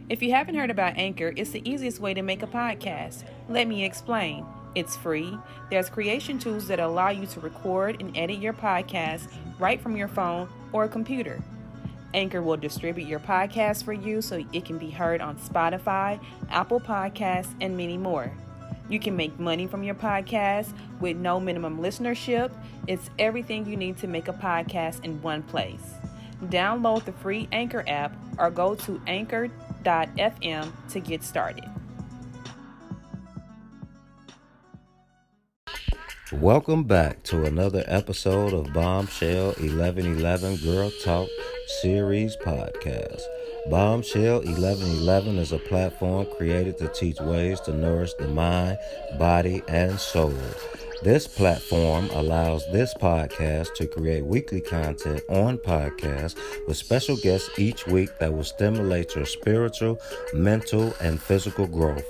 If you haven't heard about Anchor, it's the easiest way to make a podcast. Let me explain. It's free. There's creation tools that allow you to record and edit your podcast right from your phone or a computer. Anchor will distribute your podcast for you so it can be heard on Spotify, Apple Podcasts, and many more. You can make money from your podcast with no minimum listenership. It's everything you need to make a podcast in one place. Download the free Anchor app or go to anchor.fm to get started. Welcome back to another episode of Bombshell 1111 Girl Talk Series Podcast. Bombshell 1111 is a platform created to teach ways to nourish the mind, body, and soul. This platform allows this podcast to create weekly content on podcasts with special guests each week that will stimulate your spiritual, mental, and physical growth.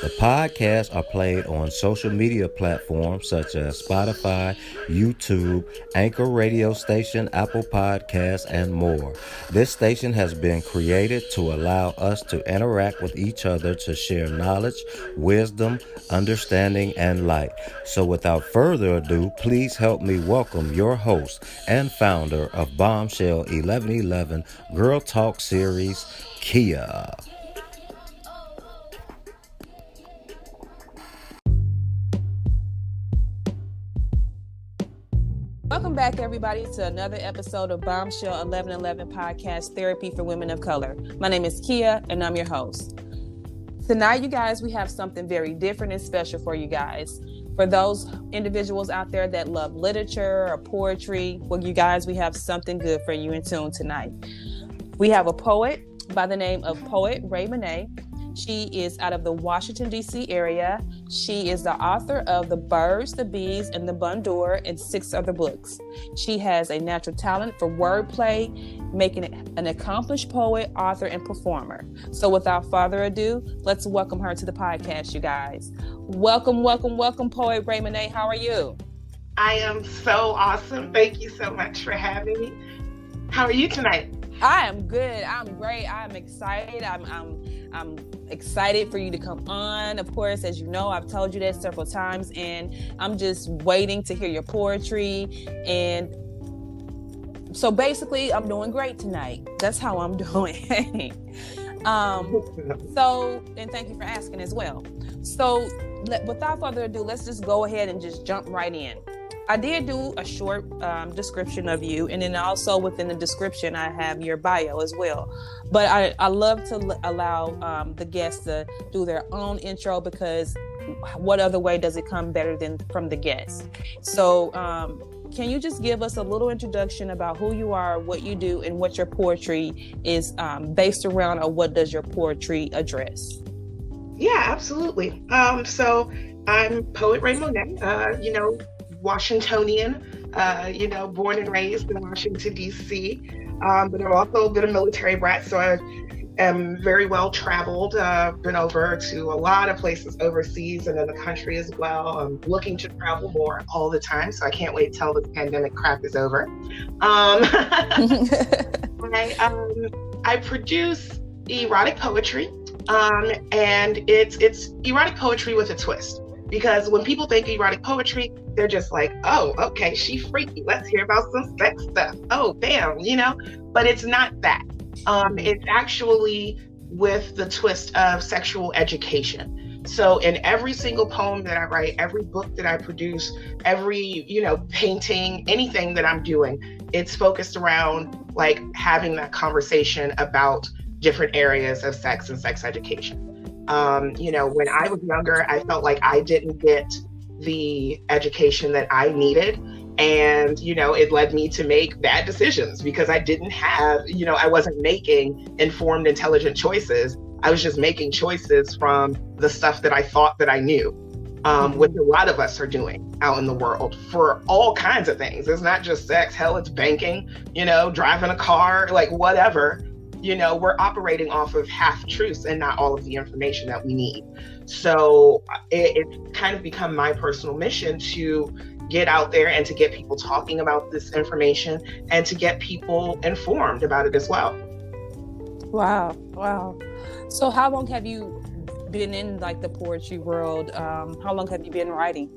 The podcasts are played on social media platforms such as Spotify, YouTube, Anchor radio station, Apple Podcasts, and more. This station has been created to allow us to interact with each other to share knowledge, wisdom, understanding, and light. So without further ado, please help me welcome your host and founder of Bombshell 1111 Girl Talk Series, Keya. Welcome back, everybody, to another episode of Bombshell 1111 Podcast Therapy for Women of Color. My name is Keya, and I'm your host. Tonight, you guys, we have something very different and special for you guys. For those individuals out there that love literature or poetry, well, you guys, we have something good for you in tune tonight. We have a poet by the name of PoetRaeMonet. She is out of the Washington, D.C. area. She is the author of The Birds, the Bees, and the Boudoir, and 6 other books. She has a natural talent for wordplay, making it an accomplished poet, author, and performer. So without further ado, let's welcome her to the podcast, you guys. Welcome, welcome, welcome, PoetRaeMonet. How are you? I am so awesome. Thank you so much for having me. How are you tonight? I am good. I'm great. I'm excited. I'm excited for you to come on. Of course, as you know, I've told you that several times, and I'm just waiting to hear your poetry. And so basically, I'm doing great tonight. That's how I'm doing. And thank you for asking as well. So without further ado, let's just go ahead and just jump right in. I did do a short description of you, and then also within the description, I have your bio as well. But I love to allow the guests to do their own intro, because what other way does it come better than from the guests? So can you just give us a little introduction about who you are, what you do, and what your poetry is based around, or what does your poetry address? Yeah, absolutely. So I'm PoetRaeMonet, Washingtonian, born and raised in Washington, D.C. But I've also been a military brat, so I am very well traveled. Been over to a lot of places overseas and in the country as well. I'm looking to travel more all the time, so I can't wait till the pandemic crap is over. I produce erotic poetry, and it's erotic poetry with a twist. Because when people think erotic poetry, they're just like, oh, okay, she's freaky. Let's hear about some sex stuff. Oh, damn, But it's not that. It's actually with the twist of sexual education. So in every single poem that I write, every book that I produce, every, painting, anything that I'm doing, it's focused around like having that conversation about different areas of sex and sex education. When I was younger, I felt like I didn't get the education that I needed. And, it led me to make bad decisions because I didn't have, I wasn't making informed, intelligent choices. I was just making choices from the stuff that I thought that I knew, which a lot of us are doing out in the world for all kinds of things. It's not just sex. Hell, it's banking, driving a car, like whatever. We're operating off of half-truths and not all of the information that we need. So it's kind of become my personal mission to get out there and to get people talking about this information and to get people informed about it as well. Wow. So how long have you been in like the poetry world? How long have you been writing?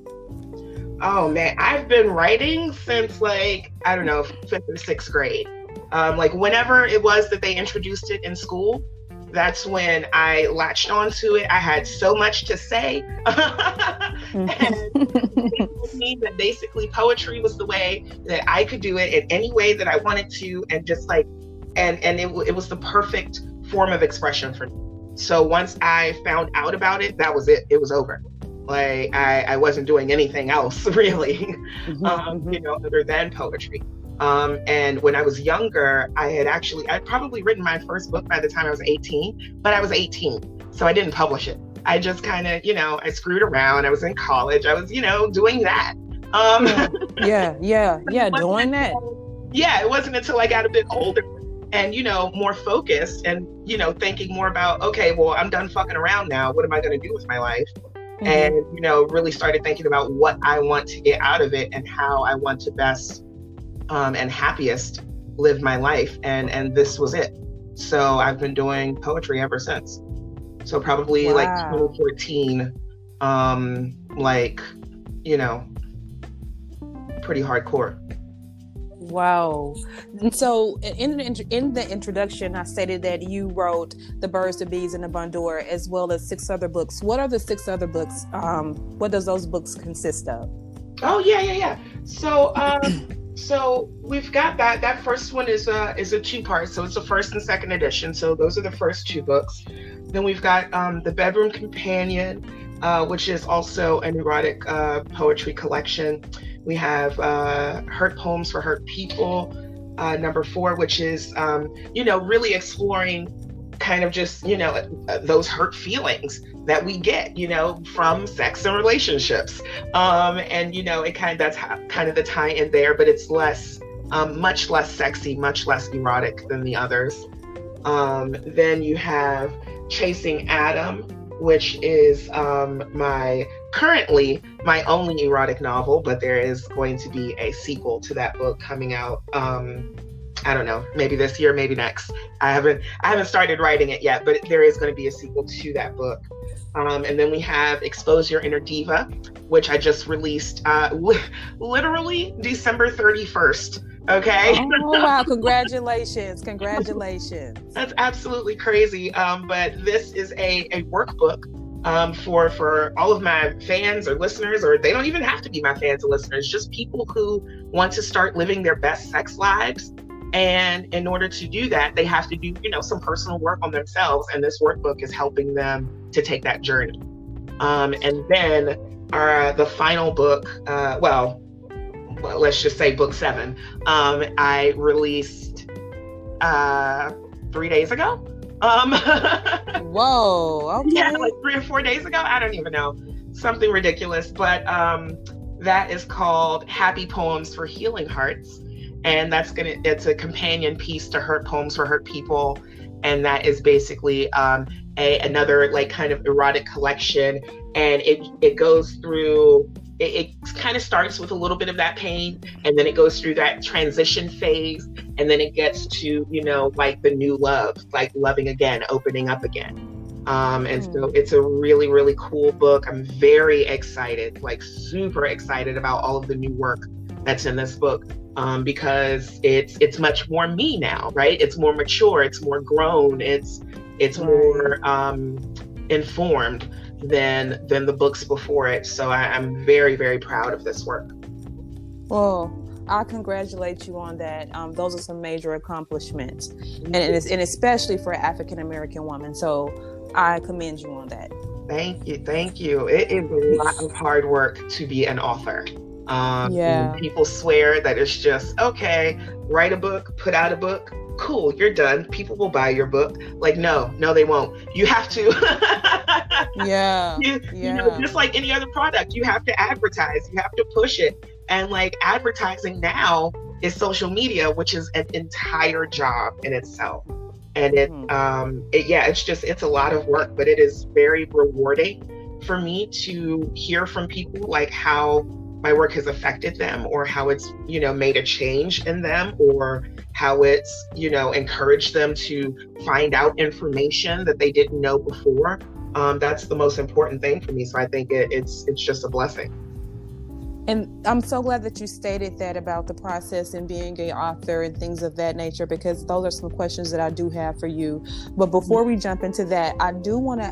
Oh man, I've been writing since like, I don't know, fifth or sixth grade. Like whenever it was that they introduced it in school, that's when I latched onto it. I had so much to say. And they told me that basically poetry was the way that I could do it in any way that I wanted to. And just like, and it was the perfect form of expression for me. So once I found out about it, that was it. It was over. Like I wasn't doing anything else really, other than poetry. And when I was younger, I'd probably written my first book by the time I was 18, but I was 18, so I didn't publish it. I just kind of, I screwed around. I was in college. I was, doing that. Doing that. Yeah, it wasn't until I got a bit older and, more focused and, thinking more about, okay, well, I'm done fucking around now. What am I going to do with my life? And, really started thinking about what I want to get out of it and how I want to best and happiest live my life. And this was it. So I've been doing poetry ever since. So probably like 2014, pretty hardcore. Wow. And so in the introduction, I stated that you wrote The Birds, the Bees, and the Boudoir, as well as 6 other books. What are the 6 other books? What does those books consist of? Oh, yeah. So we've got that first one is a 2-part. So it's the first and second edition. So those are the first 2 books. Then we've got The Bedroom Companion, which is also an erotic poetry collection. We have Hurt Poems for Hurt People, number 4, which is, really exploring kind of just, those hurt feelings that we get, from sex and relationships. That's kind of the tie-in there, but it's much less sexy, much less erotic than the others. Then you have Chasing Adam, which is currently my only erotic novel, but there is going to be a sequel to that book coming out. I don't know, maybe this year, maybe next. I haven't started writing it yet, but there is going to be a sequel to that book. And then we have Expose Your Inner Diva, which I just released literally December 31st. Okay. Oh, wow. Congratulations. That's absolutely crazy. But this is a workbook for all of my fans or listeners, or they don't even have to be my fans or listeners, just people who want to start living their best sex lives. And in order to do that, they have to do, some personal work on themselves. And this workbook is helping them to take that journey. And then the final book, let's just say book 7, I released 3 days ago. Whoa. Okay. Yeah, like 3 or 4 days ago. I don't even know. Something ridiculous. But that is called Happy Poems for Healing Hearts. And it's a companion piece to Hurt Poems for Hurt People. And that is basically another like kind of erotic collection. And it goes through, it kind of starts with a little bit of that pain, and then it goes through that transition phase, and then it gets to, like the new love, like loving again, opening up again. So it's a really, really cool book. I'm very excited, like super excited about all of the new work that's in this book. Because it's much more me now, right? It's more mature, it's more grown, it's more informed than the books before it. So I'm very, very proud of this work. Well, I congratulate you on that. Those are some major accomplishments, and especially for an African American woman. So I commend you on that. Thank you. It is a lot of hard work to be an author. People swear that it's just, okay, write a book, put out a book, cool, you're done. People will buy your book. Like, no, they won't. You have to. Just like any other product, you have to advertise, you have to push it. And like advertising now is social media, which is an entire job in itself. And it's a lot of work, but it is very rewarding for me to hear from people like how my work has affected them, or how it's, made a change in them, or how it's, encouraged them to find out information that they didn't know before. That's the most important thing for me. So I think it's just a blessing. And I'm so glad that you stated that about the process and being an author and things of that nature, because those are some questions that I do have for you. But before we jump into that, I do want to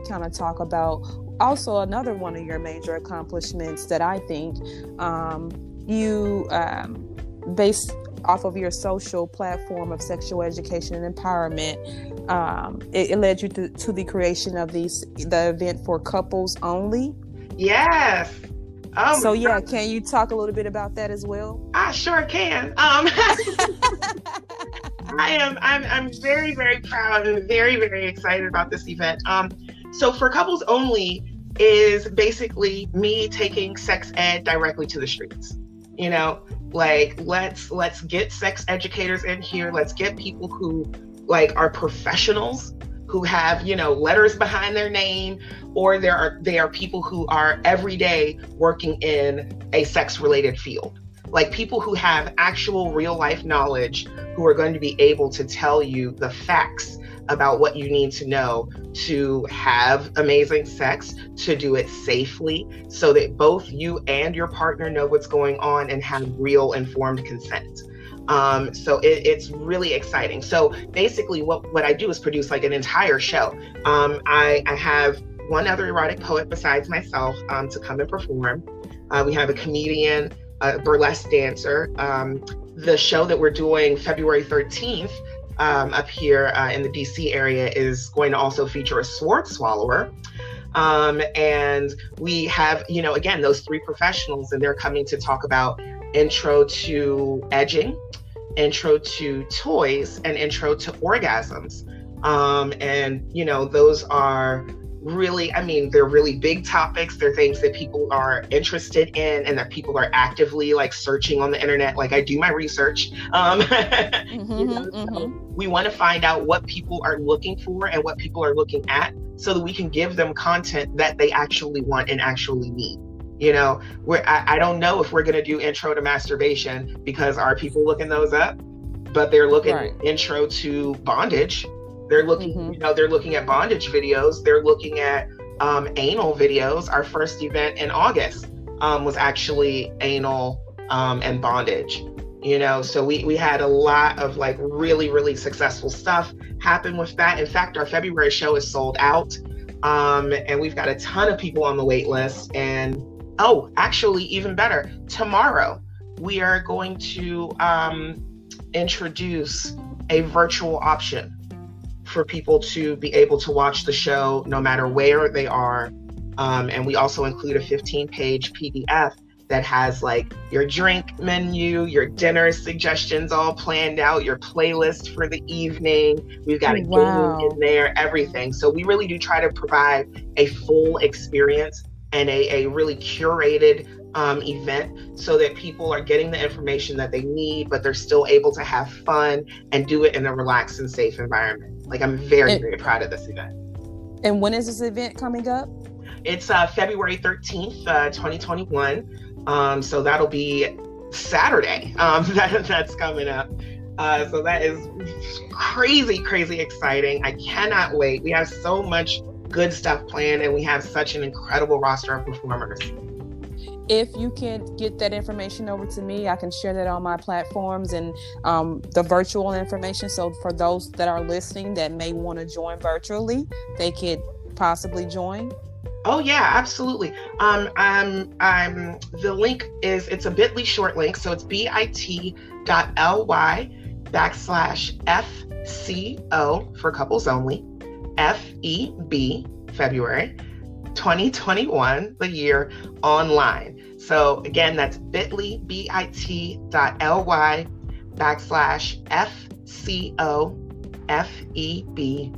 kind of talk about also another one of your major accomplishments that I think you based off of your social platform of sexual education and empowerment. It led you to the creation of the event for couples only. Yes. So yeah, can you talk a little bit about that as well? I sure can. I'm very, very proud and very, very excited about this event. So for couples only is basically me taking sex ed directly to the streets. Let's get sex educators in here. Let's get people who are professionals, who have, letters behind their name, or they are people who are every day working in a sex-related field. Like people who have actual real life knowledge, who are going to be able to tell you the facts about what you need to know to have amazing sex, to do it safely, so that both you and your partner know what's going on and have real informed consent. So it's really exciting. So basically what I do is produce an entire show. I have one other erotic poet besides myself to come and perform. We have a comedian, a burlesque dancer. The show that we're doing February 13th up here in the DC area is going to also feature a sword swallower. And we have, again, those three professionals, and they're coming to talk about intro to edging, intro to toys, and intro to orgasms. And, those are really, they're really big topics. They're things that people are interested in and that people are actively searching on the internet. I do my research. So we want to find out what people are looking for and what people are looking at, so that we can give them content that they actually want and actually need. I don't know if we're going to do intro to masturbation, because are people looking those up? But they're looking intro to bondage. They're looking, they're looking at bondage videos. They're looking at anal videos. Our first event in August was actually anal and bondage. So we had a lot of really, really successful stuff happen with that. In fact, our February show is sold out, and we've got a ton of people on the wait list. And actually, even better, tomorrow we are going to introduce a virtual option for people to be able to watch the show no matter where they are. And we also include a 15-page PDF that has your drink menu, your dinner suggestions all planned out, your playlist for the evening. We've got a game in there, everything. So we really do try to provide a full experience and a really curated event, so that people are getting the information that they need, but they're still able to have fun and do it in a relaxed and safe environment. I'm very, very proud of this event. And when is this event coming up? It's February 13th, 2021. So that'll be Saturday. That's coming up. So that is crazy, crazy exciting. I cannot wait. We have so much good stuff planned, and we have such an incredible roster of performers. If you can get that information over to me, I can share that on my platforms and the virtual information. So for those that are listening that may want to join virtually, they could possibly join. Oh yeah, absolutely. The link it's a bit.ly short link. So it's bit.ly/FCO for couples only, FEB, February 2021, the year, online. So again, that's bit.ly, bit.ly/FCOFEB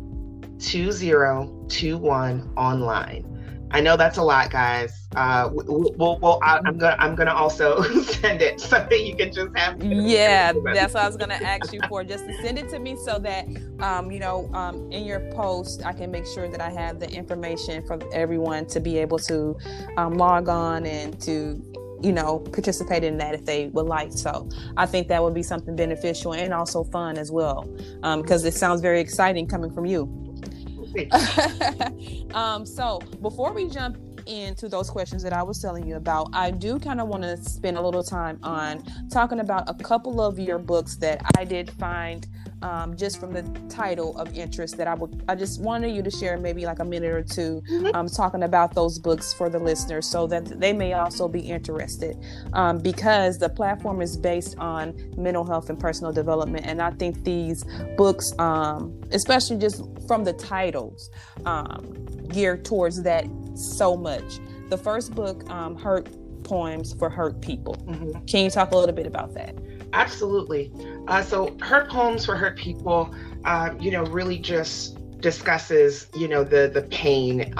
2021 online. I know that's a lot, guys. I'm gonna also send it so that you can just have. Yeah, that's what I was gonna ask you for. Just to send it to me so that in your post I can make sure that I have the information for everyone to be able to log on and to participate in that if they would like. So I think that would be something beneficial and also fun as well, because it sounds very exciting coming from you. So before we jump into those questions that I was telling you about, I do kind of want to spend a little time on talking about a couple of your books that I did find just from the title of interest that I just wanted you to share maybe like a minute or two talking about those books for the listeners so that they may also be interested, because the platform is based on mental health and personal development, and I think these books, especially just from the titles, geared towards that so much. The first book, Hurt Poems for Hurt People. Can you talk a little bit about that? Absolutely. So Hurt Poems for Hurt People, really just discusses, the pain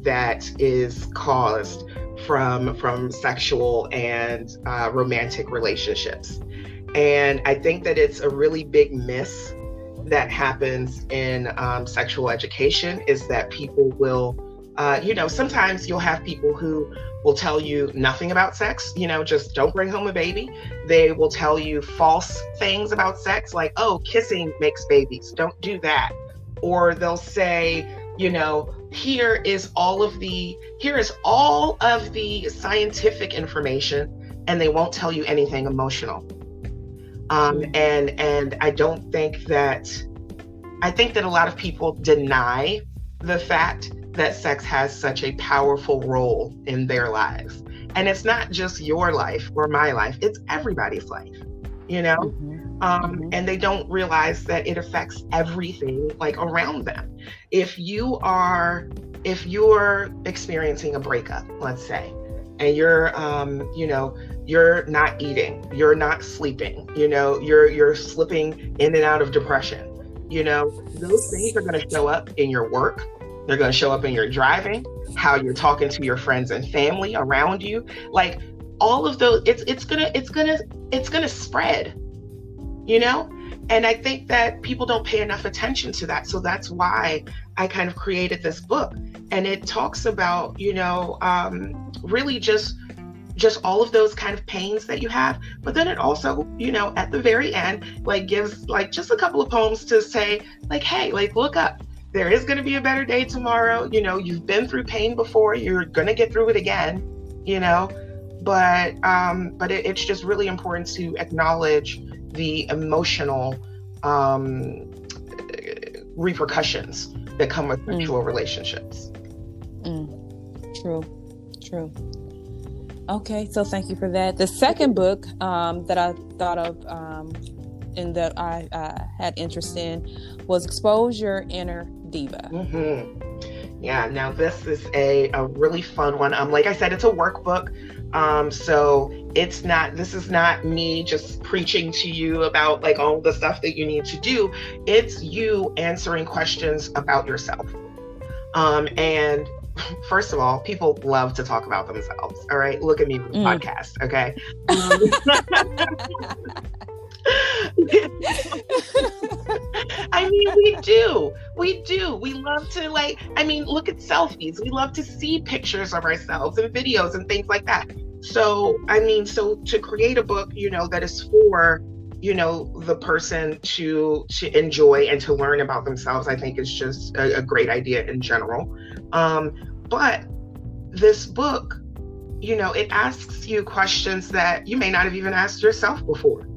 that is caused from sexual and romantic relationships. And I think that it's a really big miss that happens in sexual education, is that people will, sometimes you'll have people who will tell you nothing about sex, just don't bring home a baby. They will tell you false things about sex, like, oh, kissing makes babies, don't do that. Or they'll say, here is all of the scientific information, and they won't tell you anything emotional. And I don't think that, I think that a lot of people deny the fact that sex has such a powerful role in their lives. And it's not just your life or my life, it's everybody's life, and they don't realize that it affects everything like around them. If you're experiencing a breakup, let's say, and you're not eating, you're not sleeping, you're slipping in and out of depression, those things are going to show up in your work. They're going to show up in your driving, how you're talking to your friends and family around you. Like all of those, it's gonna spread, And I think that people don't pay enough attention to that. So that's why I kind of created this book, and it talks about, really just all of those kind of pains that you have. But then it also, at the very end, like gives like just a couple of poems to say like, hey, like look up. There is going to be a better day tomorrow. You've been through pain before. You're going to get through it again, but it's just really important to acknowledge the emotional repercussions that come with sexual relationships. True. Okay, so thank you for that. The second book that I thought of and that I had interest in was Expose Your Inner Diva. Yeah, now this is a really fun one. Like I said, it's a workbook. So this is not me just preaching to you about like all the stuff that you need to do. It's you answering questions about yourself. And first of all, people love to talk about themselves. All right. Look at me with the podcast. Okay. I mean, we do. We love to look at selfies. We love to see pictures of ourselves and videos and things like that. So, to create a book, that is for, the person to enjoy and to learn about themselves, I think is just a great idea in general. But this book, it asks you questions that you may not have even asked yourself before.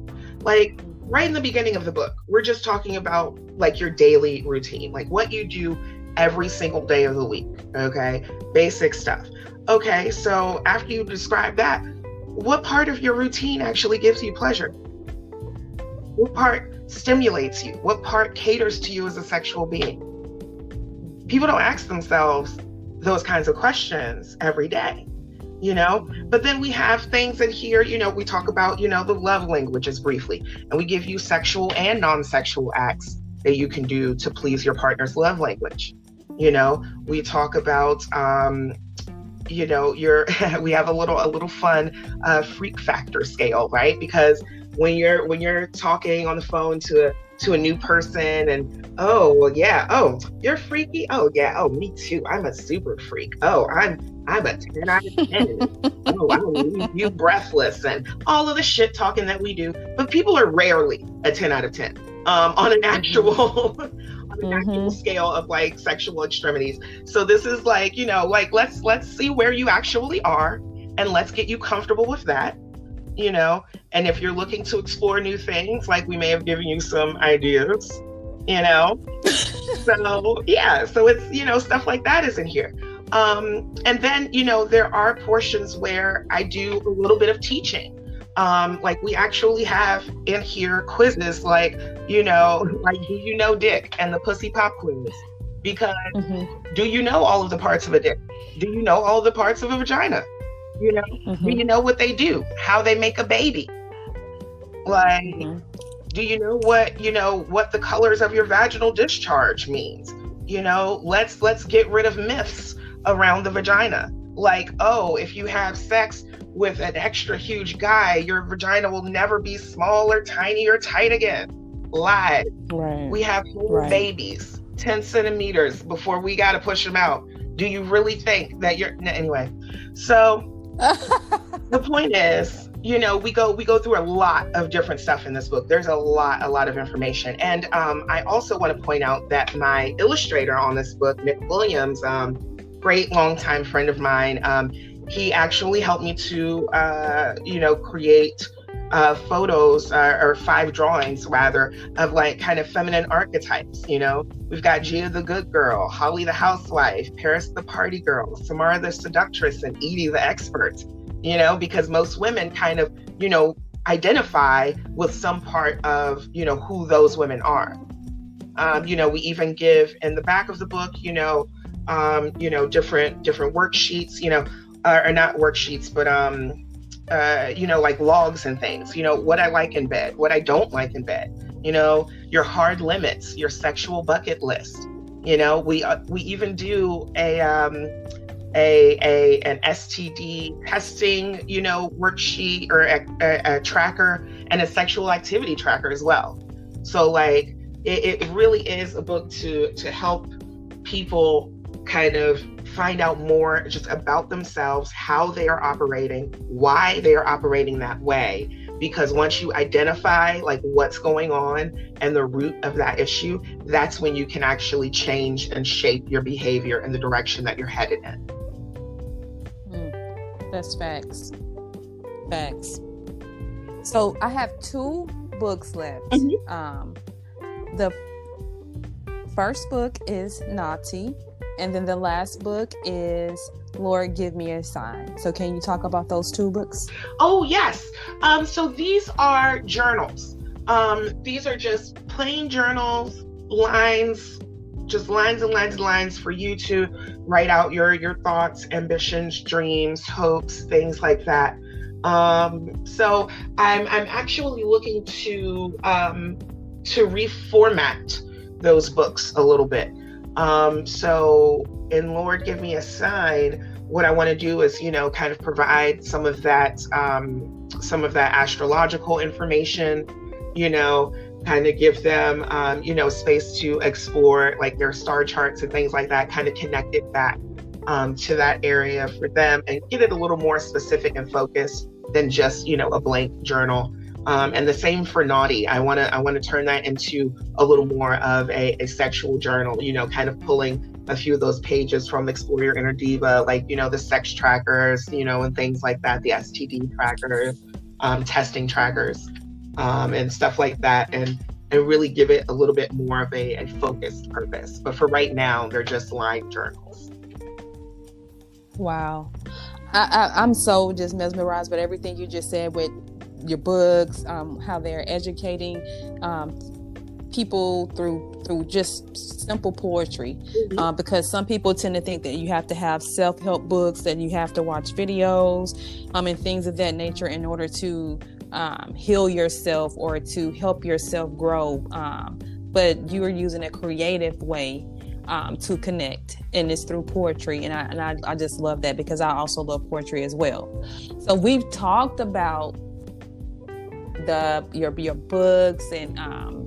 Like right in the beginning of the book, we're just talking about like your daily routine, like what you do every single day of the week. Okay. Basic stuff. Okay. So after you describe that, what part of your routine actually gives you pleasure? What part stimulates you? What part caters to you as a sexual being? People don't ask themselves those kinds of questions every day. But then we have things in here, we talk about, the love languages briefly, and we give you sexual and non-sexual acts that you can do to please your partner's love language. We talk about, we have a little fun freak factor scale, right? Because when you're talking on the phone to to a new person, and oh well, yeah, oh you're freaky, oh yeah, oh me too, I'm a super freak, oh I'm a 10 out of 10. Oh, I'll leave you breathless, and all of the shit talking that we do. But people are rarely a 10 out of 10 on an actual on an actual scale of like sexual extremities. So this is like, you know, like let's see where you actually are, and let's get you comfortable with that, you know. And if you're looking to explore new things, like we may have given you some ideas, you know. So yeah, so it's, you know, stuff like that is in here. And then, you know, there are portions where I do a little bit of teaching. Like we actually have in here quizzes like, you know, like, do you know dick, and the pussy pop quiz? Because do you know all of the parts of a dick? Do you know all of the parts of a vagina? You know, do you know what they do? How they make a baby? Like, do you know what the colors of your vaginal discharge means? You know, let's get rid of myths around the vagina. Like, oh, if you have sex with an extra huge guy, your vagina will never be small or tiny or tight again. Lie. Right. We have whole babies, 10 centimeters before we got to push them out. Do you really think that anyway? So the point is, you know, we go through a lot of different stuff in this book. There's a lot of information. And I also want to point out that my illustrator on this book, Nick Williams, great longtime friend of mine, he actually helped me to, you know, create photos or 5 drawings rather of like kind of feminine archetypes. You know, we've got Gia the good girl, Holly the housewife, Paris the party girl, Samara the seductress, and Edie the expert. You know, because most women kind of, you know, identify with some part of, you know, who those women are. You know, we even give in the back of the book, you know, different worksheets, you know, or not worksheets, but you know, like logs and things, you know, what I like in bed, what I don't like in bed, you know, your hard limits, your sexual bucket list. You know, we even do an STD testing, you know, worksheet, or a tracker, and a sexual activity tracker as well. So like it really is a book to help people kind of find out more just about themselves, how they are operating, why they are operating that way. Because once you identify like what's going on and the root of that issue, that's when you can actually change and shape your behavior in the direction that you're headed in. That's facts. So I have 2 books left. The first book is Naughty, and then the last book is Lord, Give Me a Sign. So can you talk about those 2 books? Oh, yes. So these are journals. These are just plain journals, lines, just lines and lines and lines for you to write out your thoughts, ambitions, dreams, hopes, things like that. So I'm actually looking to reformat those books a little bit. So in Lord, Give Me a Sign, what I want to do is, you know, kind of provide some of that astrological information, you know, kind of give them, you know, space to explore like their star charts and things like that, kind of connect it back to that area for them and get it a little more specific and focused than just, you know, a blank journal. And the same for Naughty. I want to turn that into a little more of a sexual journal, you know, kind of pulling a few of those pages from Explore Your Inner Diva, like, you know, the sex trackers, you know, and things like that, the STD trackers, testing trackers, and stuff like that, and really give it a little bit more of a focused purpose. But for right now, they're just line journals. Wow. I'm so just mesmerized with everything you just said with your books, how they're educating people through just simple poetry, because some people tend to think that you have to have self-help books, that you have to watch videos and things of that nature in order to heal yourself or to help yourself grow, but you are using a creative way to connect, and it's through poetry, and I just love that, because I also love poetry as well. So we've talked about your books and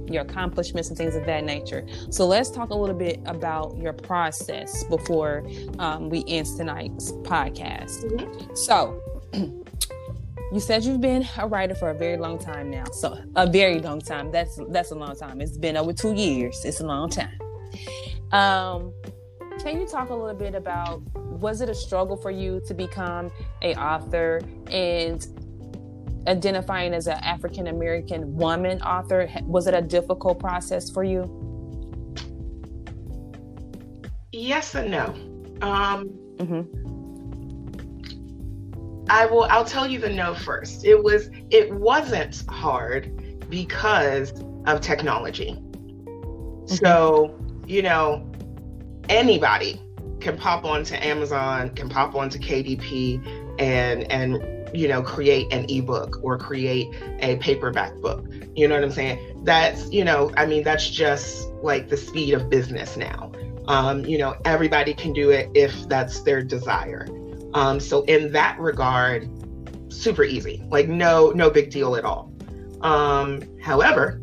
your accomplishments and things of that nature. So let's talk a little bit about your process before we end tonight's podcast. Mm-hmm. So you said you've been a writer for a very long time now. So a very long time. That's a long time. It's been over 2 years. It's a long time. Can you talk a little bit about, was it a struggle for you to become an author and identifying as an African-American woman author? Was it a difficult process for you? Yes and no. Mm-hmm. I'll tell you the no first. It wasn't hard because of technology. Mm-hmm. So, anybody can pop onto Amazon, can pop onto KDP and create an ebook or create a paperback book. You know what I'm saying? That's, that's just like the speed of business now. Everybody can do it if that's their desire. So in that regard, super easy, like no big deal at all. However,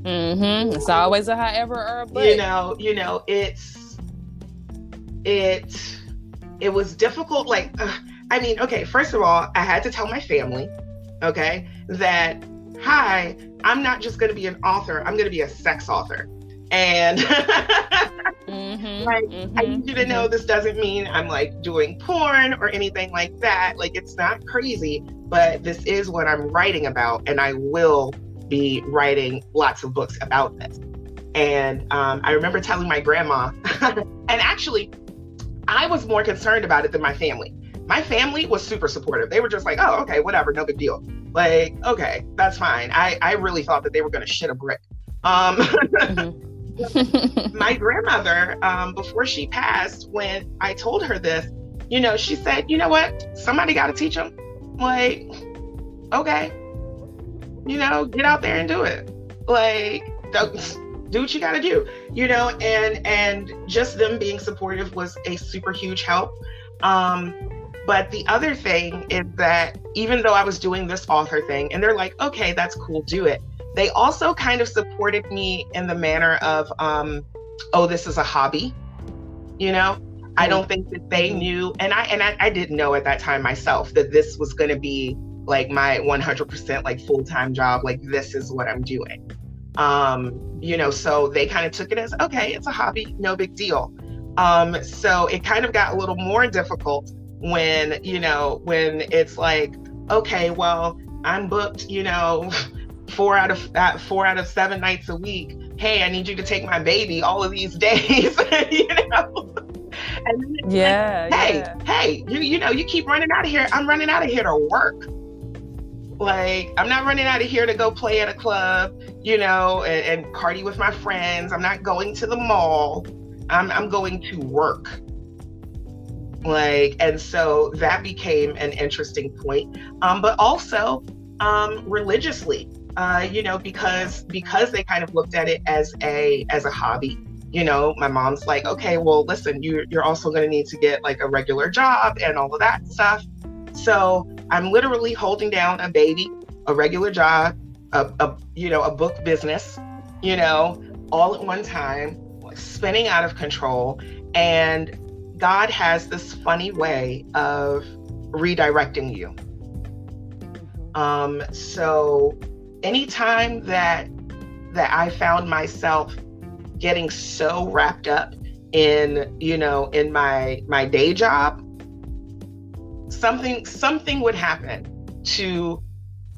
mm-hmm. It's always a however or a but. It was difficult. Okay, first of all, I had to tell my family, okay, that, hi, I'm not just going to be an author, I'm going to be a sex author. And mm-hmm, I need you to know this doesn't mean I'm like doing porn or anything like that. Like, it's not crazy, but this is what I'm writing about, and I will be writing lots of books about this. And I remember telling my grandma, and actually, I was more concerned about it than my family. My family was super supportive. They were just like, oh, okay, whatever, no big deal. Like, okay, that's fine. I really thought that they were going to shit a brick. Mm-hmm. My grandmother, before she passed, when I told her this, she said, you know what? Somebody got to teach them. Like, okay, get out there and do it. Like, do what you got to do, and just them being supportive was a super huge help. But the other thing is that even though I was doing this author thing and they're like, okay, that's cool, do it, they also kind of supported me in the manner of, oh, this is a hobby. I don't think that they knew, and I didn't know at that time myself that this was going to be like my 100% like full-time job. Like, this is what I'm doing. So they kind of took it as, okay, it's a hobby, no big deal. So it kind of got a little more difficult when it's like, okay, well, I'm booked, 4 out of 7 nights a week. Hey, I need you to take my baby all of these days, And then it's hey, you keep running out of here. I'm running out of here to work. Like, I'm not running out of here to go play at a club, and party with my friends. I'm not going to the mall. I'm going to work. Like, and so that became an interesting point. But also religiously, because they kind of looked at it as a hobby. My mom's like, okay, well, listen, you're also going to need to get like a regular job and all of that stuff. So I'm literally holding down a baby, a regular job, a book business, all at one time, like spinning out of control. And God has this funny way of redirecting you. So anytime that I found myself getting so wrapped up in my day job, something would happen to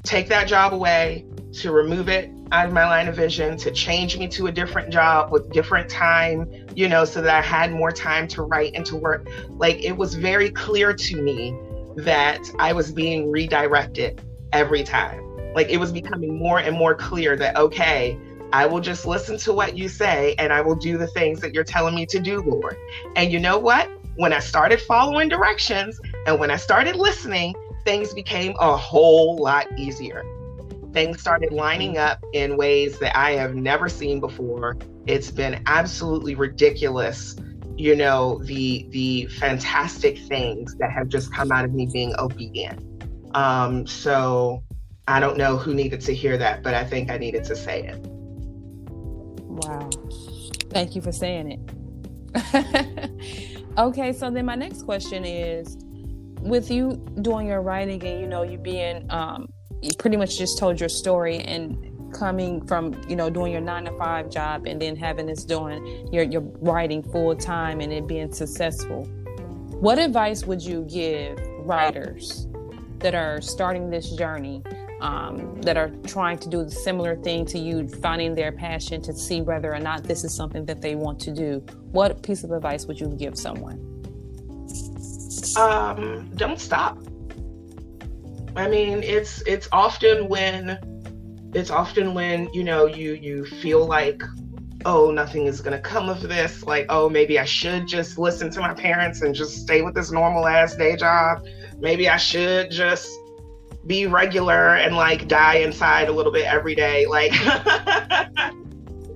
take that job away, to remove it out of my line of vision, to change me to a different job with different time, so that I had more time to write and to work. Like, it was very clear to me that I was being redirected every time. Like, it was becoming more and more clear that, okay, I will just listen to what you say and I will do the things that you're telling me to do, Lord. And you know what? When I started following directions and when I started listening, things became a whole lot easier. Things started lining up in ways that I have never seen before. It's been absolutely ridiculous, the fantastic things that have just come out of me being obedient. So I don't know who needed to hear that, but I think I needed to say it. Wow. Thank you for saying it. Okay, so then my next question is, with you doing your writing and, you know, you being, you pretty much just told your story, and coming from, you know, doing your 9-to-5 job and then having this doing your writing full time and it being successful, what advice would you give writers that are starting this journey, that are trying to do the similar thing to you, finding their passion to see whether or not this is something that they want to do? What piece of advice would you give someone? Don't stop. I mean, it's often when you know, you feel like, oh, nothing is gonna come of this, like, oh, maybe I should just listen to my parents and just stay with this normal ass day job. Maybe I should just be regular and like die inside a little bit every day, like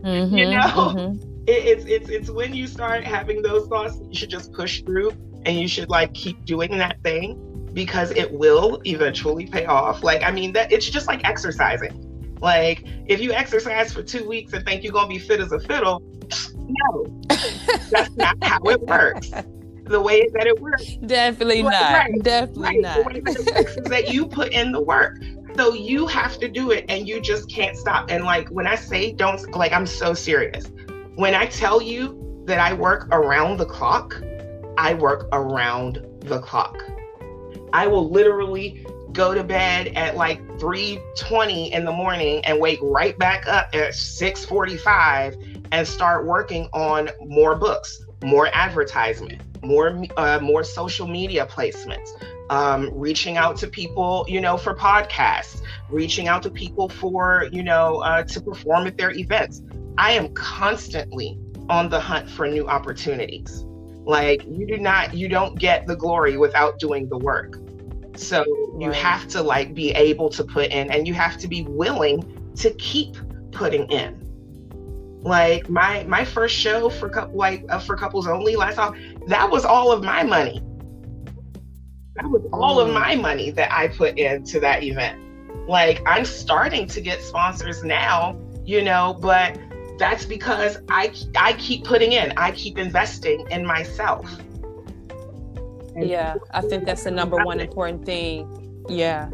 you know. It's when you start having those thoughts, you should just push through, and you should like keep doing that thing, because it will eventually pay off. Like, I mean, that it's just like exercising. Like, if you exercise for 2 weeks and think you're gonna be fit as a fiddle, no, that's not how it works. The way that it works, definitely not. Right, definitely right. not. The way that it works is that you put in the work, so you have to do it, and you just can't stop. And like, when I say don't, like, I'm so serious. When I tell you that I work around the clock, I work around the clock. I will literally go to bed at like 3:20 in the morning and wake right back up at 6:45 and start working on more books, more advertisement, more social media placements, reaching out to people, you know, for podcasts, reaching out to people for, you know, to perform at their events. I am constantly on the hunt for new opportunities. Like, you don't get the glory without doing the work. So you have to like be able to put in, and you have to be willing to keep putting in. Like my first show for couples only last fall, that was all of my money. That was all of my money that I put into that event. Like, I'm starting to get sponsors now, you know, but that's because I keep putting in, I keep investing in myself. Yeah, I think that's the number one important thing. Yeah,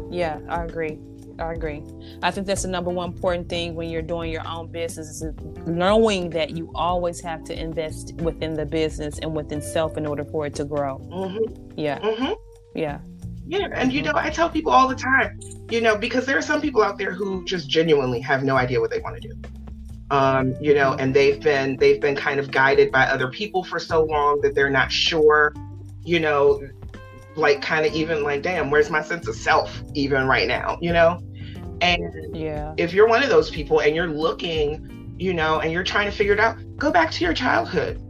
I agree. I think that's the number one important thing when you're doing your own business, is knowing that you always have to invest within the business and within self in order for it to grow. Yeah. Yeah. And you know, I tell people all the time, you know, because there are some people out there who just genuinely have no idea what they want to do. You know, and they've been kind of guided by other people for so long that they're not sure, you know, like kind of even like, damn, where's my sense of self even right now, you know? And if you're one of those people and you're looking, you know, and you're trying to figure it out, go back to your childhood.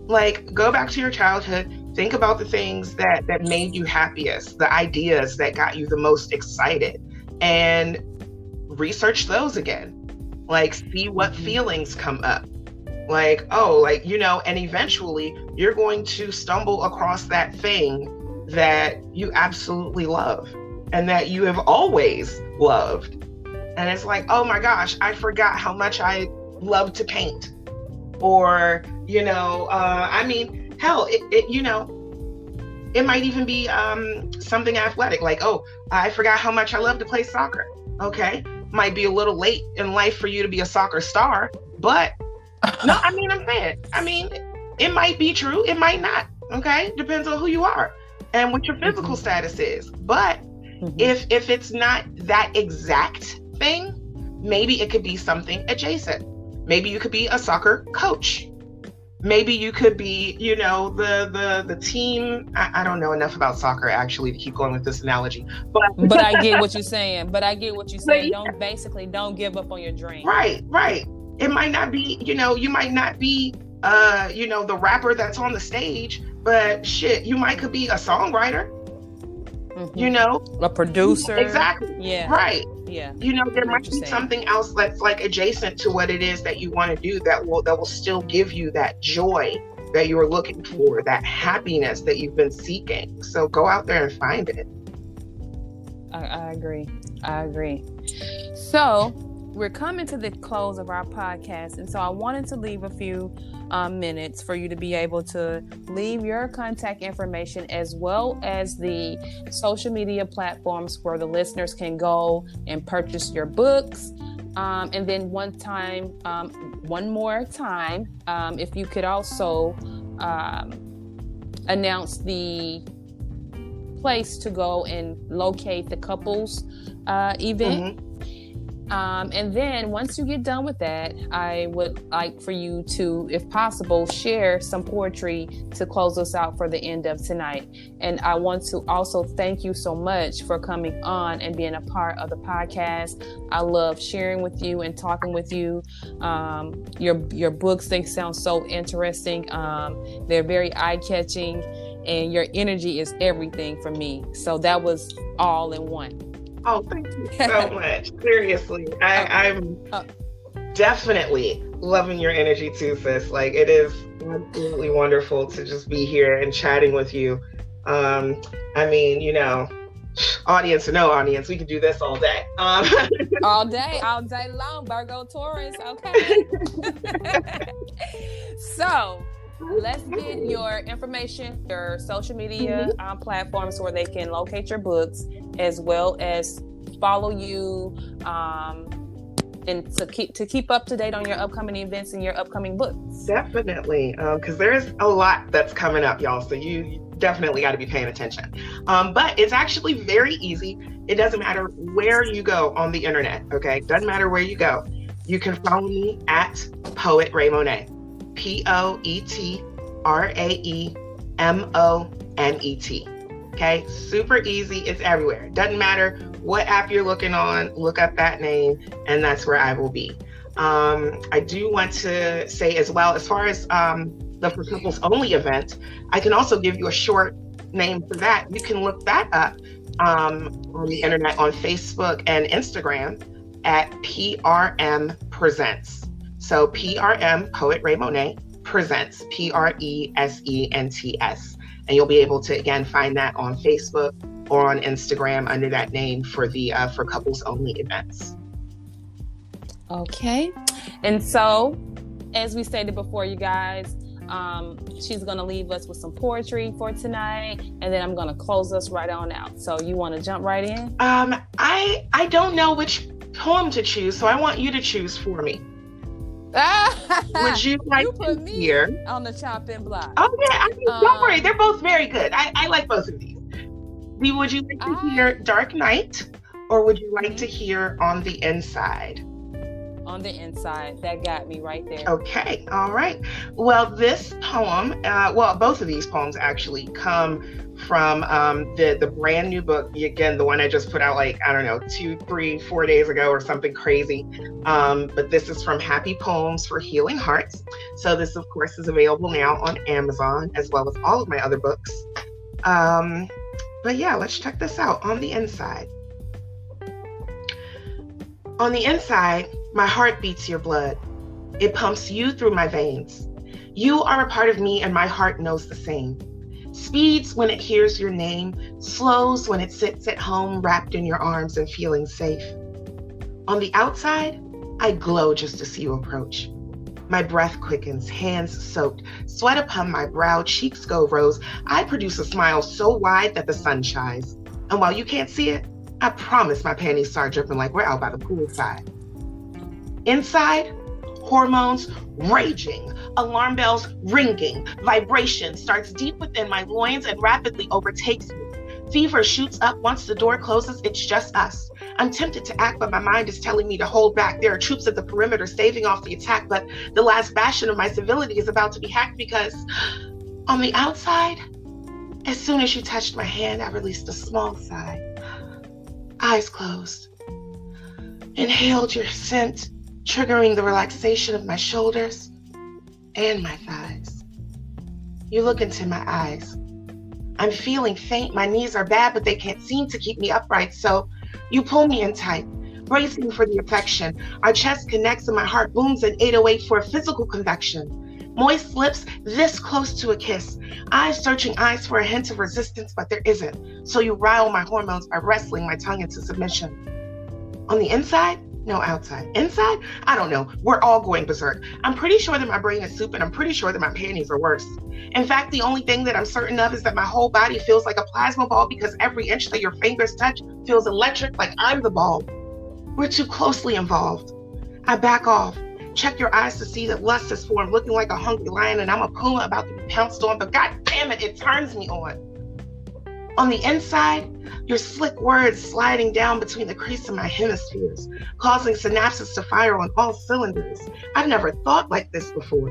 Like, go back to your childhood, think about the things that made you happiest, the ideas that got you the most excited, and research those again. Like, see what feelings come up. Like, oh, like, you know, and eventually you're going to stumble across that thing that you absolutely love and that you have always loved. And it's like, oh my gosh, I forgot how much I love to paint. Or, you know, I mean, hell, it you know, it might even be something athletic. Like, oh, I forgot how much I love to play soccer. Okay, might be a little late in life for you to be a soccer star, but no, I mean, I'm saying, I mean, it might be true, it might not. Okay, depends on who you are and what your physical status is. But if it's not that exact thing, maybe it could be something adjacent. Maybe you could be a soccer coach. Maybe you could be, you know, the team. I don't know enough about soccer actually to keep going with this analogy, but I get what you're saying. Don't give up on your dream. Right. It might not be, you know, you might not be, you know, the rapper that's on the stage, but shit, you could be a songwriter. You know, a producer. Exactly. Yeah. Right. Yeah. You know, there might be something else that's like adjacent to what it is that you want to do that will still give you that joy that you were looking for, that happiness that you've been seeking. So go out there and find it. I agree. I agree. So we're coming to the close of our podcast, and so I wanted to leave a few minutes for you to be able to leave your contact information as well as the social media platforms where the listeners can go and purchase your books. And then one more time, if you could also announce the place to go and locate the couples event. Mm-hmm. And then once you get done with that, I would like for you to, if possible, share some poetry to close us out for the end of tonight. And I want to also thank you so much for coming on and being a part of the podcast. I love sharing with you and talking with you. Your books, they sound so interesting. They're very eye-catching, and your energy is everything for me. So that was all in one. Oh, thank you so much. Seriously, I'm definitely loving your energy too, sis. Like, it is absolutely wonderful to just be here and chatting with you. I mean, you know, audience or no audience, we could do this all day. all day long, Virgo Taurus. Okay. So let's get your information, your social media platforms where they can locate your books, as well as follow you, and to keep up to date on your upcoming events and your upcoming books. Definitely, because there's a lot that's coming up, y'all. So you definitely got to be paying attention. But it's actually very easy. It doesn't matter where you go on the internet. Okay, doesn't matter where you go. You can follow me at PoetRaeMonet. PoetRaeMonet. Okay, super easy. It's everywhere. Doesn't matter what app you're looking on, look up that name, and that's where I will be. I do want to say as well, as far as the For Couples Only event, I can also give you a short name for that. You can look that up on the internet, on Facebook and Instagram at PRM Presents. So PRM, PoetRaeMonet, Presents, Presents. And you'll be able to, again, find that on Facebook or on Instagram under that name for the For Couples Only events. Okay. And so, as we stated before, you guys, she's going to leave us with some poetry for tonight, and then I'm going to close us right on out. So you want to jump right in? I don't know which poem to choose, so I want you to choose for me. Would you like to hear on the chopping block? Oh yeah, I mean, don't worry, they're both very good. I like both of these. Would you like to hear Dark Night, or would you like to hear On the Inside? On the Inside. That got me right there. Okay, all right. Well, this poem, both of these poems actually come from the brand new book, again, the one I just put out, like, I don't know, 2, 3, 4 days ago or something crazy. But this is from Happy Poems for Healing Hearts. So this, of course, is available now on Amazon, as well as all of my other books. But yeah, let's check this out. On the Inside. On the inside, my heart beats your blood. It pumps you through my veins. You are a part of me, and my heart knows the same. Speeds when it hears your name, slows when it sits at home wrapped in your arms and feeling safe. On the outside, I glow just to see you approach. My breath quickens, hands soaked, sweat upon my brow, cheeks go rose. I produce a smile so wide that the sun shines. And while you can't see it, I promise my panties start dripping like we're out by the poolside. Inside, hormones raging, alarm bells ringing, vibration starts deep within my loins and rapidly overtakes me. Fever shoots up once the door closes, it's just us. I'm tempted to act, but my mind is telling me to hold back. There are troops at the perimeter staving off the attack, but the last bastion of my civility is about to be hacked because on the outside, as soon as you touched my hand, I released a small sigh. Eyes closed. Inhaled your scent, triggering the relaxation of my shoulders and my thighs. You look into my eyes. I'm feeling faint. My knees are bad, but they can't seem to keep me upright. So you pull me in tight, bracing for the affection. Our chest connects and my heart booms in 808 for a physical convection. Moist lips this close to a kiss. Eyes searching eyes for a hint of resistance, but there isn't. So you rile my hormones by wrestling my tongue into submission. On the inside? No, outside. Inside? I don't know. We're all going berserk. I'm pretty sure that my brain is soup, and I'm pretty sure that my panties are worse. In fact, the only thing that I'm certain of is that my whole body feels like a plasma ball because every inch that your fingers touch feels electric, like I'm the ball. We're too closely involved. I back off. Check your eyes to see that lust is formed, looking like a hungry lion, and I'm a puma about to be pounced on, but god damn it turns me on. On the inside, your slick words sliding down between the crease of my hemispheres, causing synapses to fire on all cylinders. I've never thought like this before.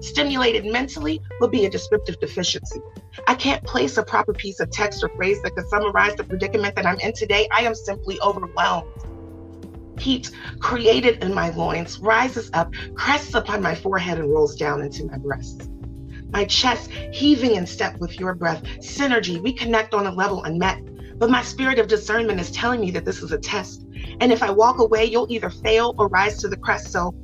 Stimulated mentally will be a descriptive deficiency. I can't place a proper piece of text or phrase that could summarize the predicament that I'm in today. I am simply overwhelmed. Heat created in my loins rises up, crests upon my forehead, and rolls down into my breasts. My chest heaving in step with your breath. Synergy, we connect on a level unmet. But my spirit of discernment is telling me that this is a test. And if I walk away, you'll either fail or rise to the crest. So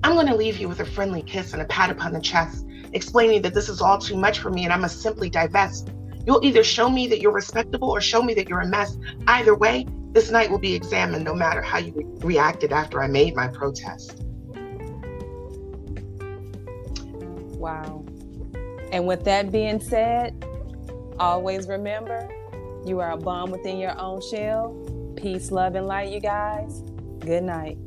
I'm going to leave you with a friendly kiss and a pat upon the chest, explaining that this is all too much for me and I must simply divest. You'll either show me that you're respectable or show me that you're a mess. Either way, this night will be examined no matter how you reacted after I made my protest. Wow. And with that being said, always remember, you are a bomb within your own shell. Peace, love, and light, you guys. Good night.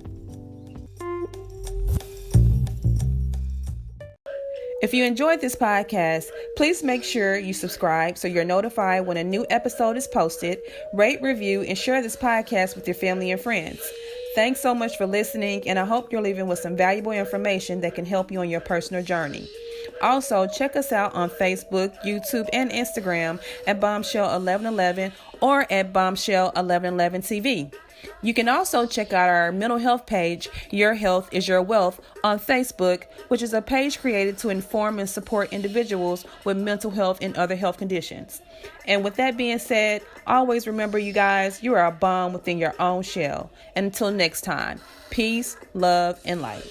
If you enjoyed this podcast, please make sure you subscribe so you're notified when a new episode is posted. Rate, review, and share this podcast with your family and friends. Thanks so much for listening, and I hope you're leaving with some valuable information that can help you on your personal journey. Also, check us out on Facebook, YouTube, and Instagram at Bombshell 1111 or at Bombshell 1111 TV. You can also check out our mental health page, Your Health is Your Wealth, on Facebook, which is a page created to inform and support individuals with mental health and other health conditions. And with that being said, always remember, you guys, you are a bomb within your own shell. And until next time, peace, love, and light.